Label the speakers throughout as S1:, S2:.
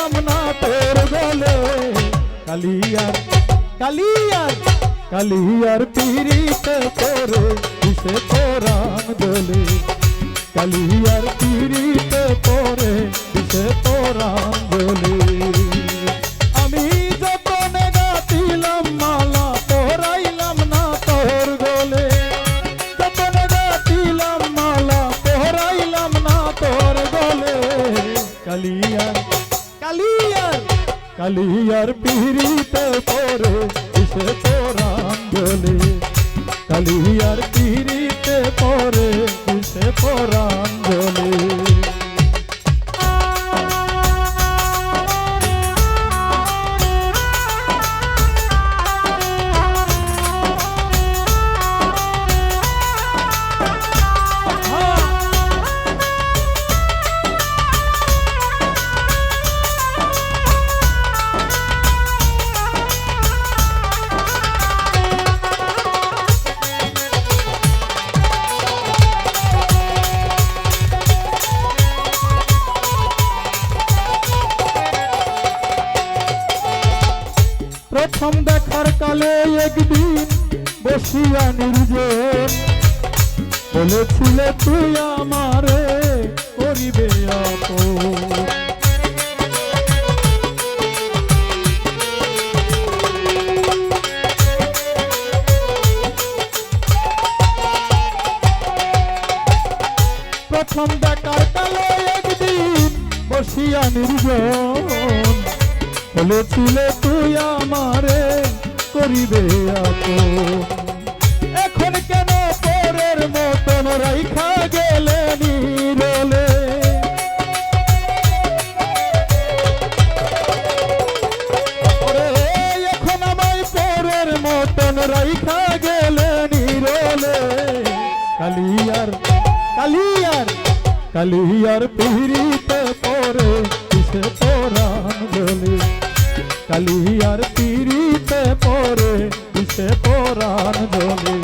S1: পড়াইলাম না তোর গলে কালিয়ার কালিয়ার কালিয়ার পিরিতে পরে কিসে পরাণ দোলে কালিয়ার পিরিতে পরে কিসে পরাণ দোলে আমি যতনে গাতিলাম মালা পরাইলাম না তোর গলে যতনে গাতিলাম মালা পরাইলাম না তোর গলে কালিয়ার কালিয়ার কালিয়ার পিরিতে পরে কিসে পরাণ দোলে কালিয়ার পিরিতে পরে কিসে পরাণ দোলে প্রথম দেখার কালে একদিন বসিয়া নির্জন বলেছিলে তুই আমারে করিবে আপন প্রথম দেখার কালে একদিন বসিয়া নির্জন বলেছিলে তুই আমারে করিবে আপন এখন কেন পরের মতন রাইখা গেলে নিরলে এখন আমায় পরের মতন রাইখা গেলে নিরলে কালিয়ার কালিয়ার কালিয়ার পিরিতে পরে কিসে পরাণ দোলে কালিয়ার পিরিতে পরে কিসে পরাণ দোলে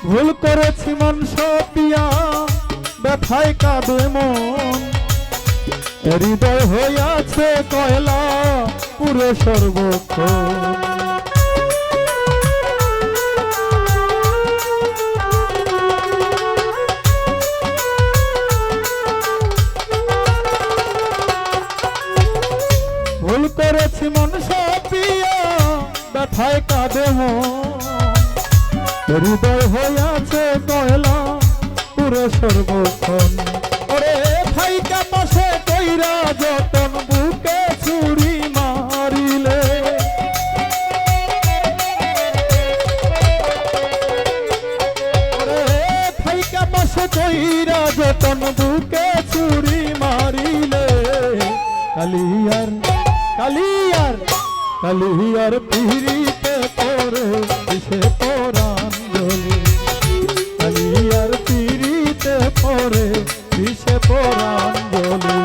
S1: ভুল করেছি মন সপিয়া ব্যথায় কাঁদে মন হৃদয় হইয়াছে কয়লা পুরো সর্বক্ষণ ভুল করেছি মন সপিয়া ব্যথায় কাঁদে মন হৃদয় হইয়াছে কয়লা পুরো সর্বক্ষণ ওরে ভাইকা পাশে কইরা যতন বুকে ছুরি মারিলে ওরে ভাইকা পাশে কইরা যতন বুকে ছুরি মারিলে কালিয়ার কালিয়ার কালিয়ার পিরিতে পরে কিসে পরাণ দোলে কালিয়ার পিরিতে পরে কিসে পরাণ দোলে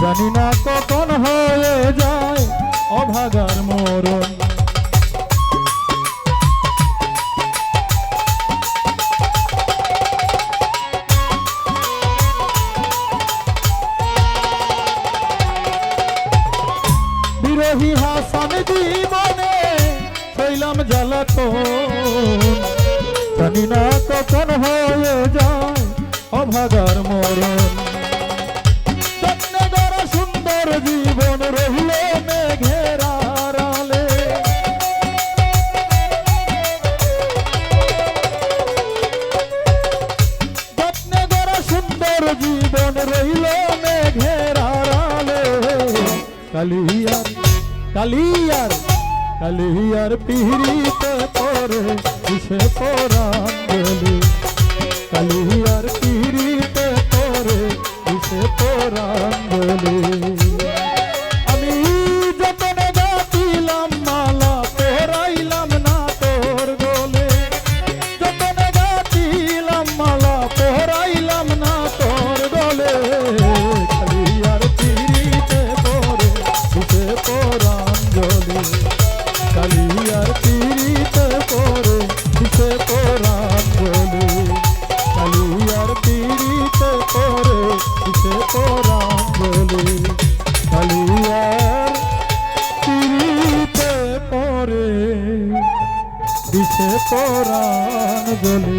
S1: জানি না কখন হয়ে যায় অভাগার মরণ। বিরোহী হাসান জীবনে হইলাম জ্বালাতন, জানি না কখন হয়ে যায় অভাগার মরণ। যত্নে গড়া সুন্দর জীবন রহিল মেঘের আড়ালে, যত্নে গড়া সুন্দর জীবন রহিল মেঘের আড়ালে। কালিয়ার কালিয়ার কালিয়ার পিহিতে পরে কিসে পরাণ গেলি, কালিয়ার পিহিতে পরে কিসে পরাণ গেলি। আমি যতনে গাতিলাম মালা পরাইলাম না তোর গলে, যতনে গাতিলাম মালা পরাইলাম না তোর গলে। কালিয়ার পিহিতে পরে কিসে পরাণ গেলি, কালিয়ার পিরিতে পরে কিসে পরাণ গেলি, কালিয়ার পিরিতে পরে কিসে পরাণ গেলি, কালিয়ার পিরিতে পরে কিসে পরাণ গেলি।